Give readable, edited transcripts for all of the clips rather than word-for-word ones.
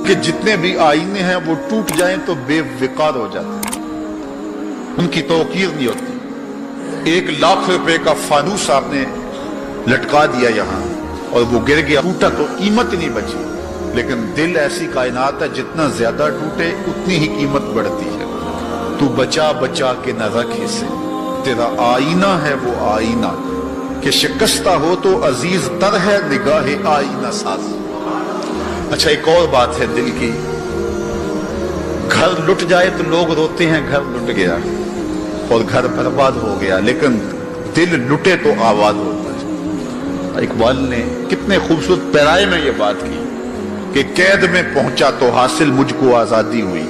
کہ جتنے بھی آئینے ہیں وہ ٹوٹ جائیں تو بے وقار ہو جاتے ہیں، ان کی توقیر نہیں ہوتی۔ 1,00,000 روپے کا فانوس آپ نے لٹکا دیا یہاں اور وہ گر گیا، ٹوٹا تو قیمت نہیں بچی، لیکن دل ایسی کائنات ہے جتنا زیادہ ٹوٹے اتنی ہی قیمت بڑھتی ہے۔ تو بچا بچا کے نہ رکھ اسے، تیرا آئینہ ہے وہ آئینہ کہ شکستہ ہو تو عزیز تر ہے نگاہ آئینہ ساز۔ اچھا ایک اور بات ہے دل کی، گھر لٹ جائے تو لوگ روتے ہیں گھر لٹ گیا اور گھر برباد ہو گیا، لیکن دل لٹے تو آباد ہوتا ہے۔ اقبال نے کتنے خوبصورت پیرائے میں یہ بات کی کہ قید میں پہنچا تو حاصل مجھ کو آزادی ہوئی،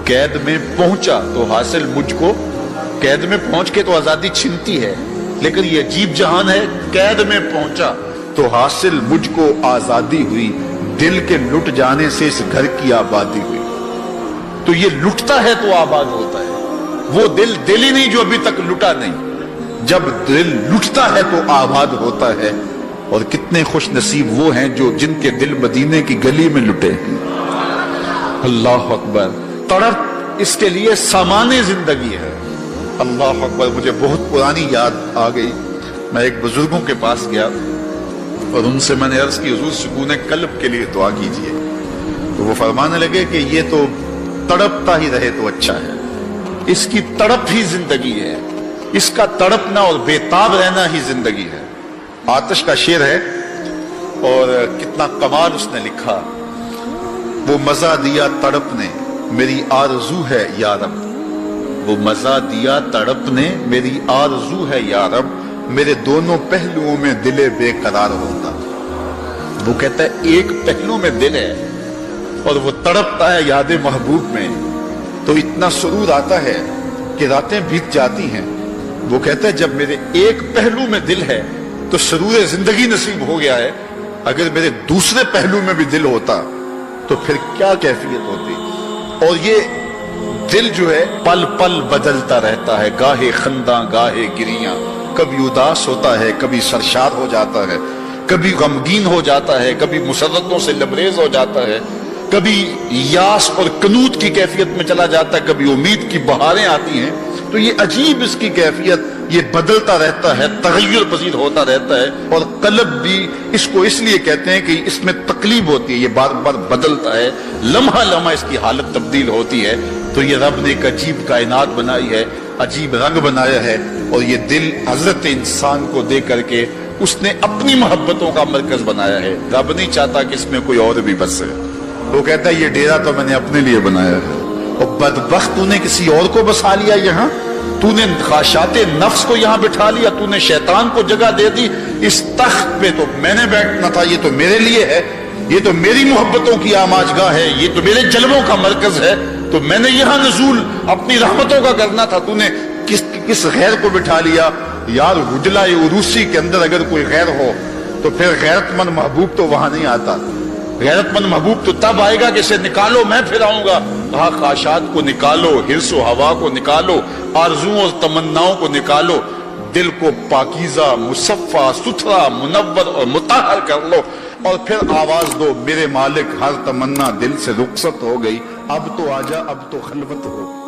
قید میں پہنچا تو حاصل مجھ کو، قید میں پہنچ کے تو آزادی چھنتی ہے، لیکن یہ عجیب جہان ہے، قید میں پہنچا تو حاصل مجھ کو آزادی ہوئی، دل کے لٹ جانے سے اس گھر کی آبادی ہوئی۔ تو یہ لٹتا ہے تو آباد ہوتا ہے، وہ دل دل ہی نہیں جو ابھی تک لٹا نہیں، جب دل لٹتا ہے تو آباد ہوتا ہے۔ اور کتنے خوش نصیب وہ ہیں جو جن کے دل مدینے کی گلی میں لٹے ہیں۔ اللہ اکبر، تڑپ اس کے لیے سامان زندگی ہے۔ اللہ اکبر، مجھے بہت پرانی یاد آ گئی، میں ایک بزرگوں کے پاس گیا اور ان سے میں نے عرض کی حضور سکون قلب کے لیے دعا کیجئے، تو وہ فرمانے لگے کہ یہ تو تڑپتا ہی رہے تو اچھا ہے، اس کی تڑپ ہی زندگی ہے، اس کا تڑپنا اور بےتاب رہنا ہی زندگی ہے۔ آتش کا شعر ہے اور کتنا کمال اس نے لکھا، وہ مزہ دیا تڑپ نے میری آرزو ہے یا رب، وہ مزہ دیا تڑپ نے میری آرزو ہے یا رب، میرے دونوں پہلوؤں میں دل بے قرار ہوتا۔ وہ کہتا ہے ایک پہلو میں دل ہے اور وہ تڑپتا ہے یاد محبوب میں، تو اتنا سرور آتا ہے کہ راتیں بیت جاتی ہیں۔ وہ کہتا ہے جب میرے ایک پہلو میں دل ہے تو سرور زندگی نصیب ہو گیا ہے، اگر میرے دوسرے پہلو میں بھی دل ہوتا تو پھر کیا کیفیت ہوتی۔ اور یہ دل جو ہے پل پل بدلتا رہتا ہے، گاہے خنداں گاہے گریاں، کبھی اداس ہوتا ہے، کبھی سرشار ہو جاتا ہے، کبھی غمگین ہو جاتا ہے، کبھی مسرتوں سے لبریز ہو جاتا ہے، کبھی یاس اور قنوط کی کیفیت میں چلا جاتا ہے، کبھی امید کی بہاریں آتی ہیں۔ تو یہ عجیب اس کی کیفیت، یہ بدلتا رہتا ہے، تغیر پذیر ہوتا رہتا ہے، اور قلب بھی اس کو اس لیے کہتے ہیں کہ اس میں تقلیب ہوتی ہے، یہ بار بار بدلتا ہے، لمحہ لمحہ اس کی حالت تبدیل ہوتی ہے۔ تو یہ رب نے ایک عجیب کائنات بنائی ہے، عجیب رنگ بنایا ہے، اور یہ دل حضرت انسان کو دے کر کے اس نے اپنی محبتوں کا مرکز بنایا ہے۔ رب نہیں چاہتا کہ اس میں کوئی اور بھی بسے، وہ کہتا ہے یہ ڈیرا تو میں نے اپنے لیے بنایا ہے، اور بدبخت تو نے کسی اور کو بسا لیا یہاں، تو نے خواہشات نفس کو یہاں بٹھا لیا، تو نے شیطان کو جگہ دے دی، اس تخت پہ تو میں نے بیٹھنا تھا، یہ تو میرے لیے ہے، یہ تو میری محبتوں کی آماج گاہ ہے، یہ تو میرے جلووں کا مرکز ہے، تو میں نے یہاں نزول اپنی رحمتوں کا کرنا تھا، تو نے کس غیر کو بٹھا لیا۔ یار حجلہ عروسی کے اندر اگر کوئی غیر ہو تو پھر غیرت مند محبوب تو وہاں نہیں آتا، غیرت مند محبوب تو تب آئے گا کہ اسے نکالو میں پھر آؤں گا۔ کہا خواہشات کو نکالو، حرص و ہوا کو نکالو، آرزوؤں اور تمناؤں کو نکالو، دل کو پاکیزہ مصفہ ستھرا منور اور مطہر کر لو، اور پھر آواز دو میرے مالک ہر تمنا دل سے رخصت ہو گئی، اب تو آجا اب تو خلوت ہو۔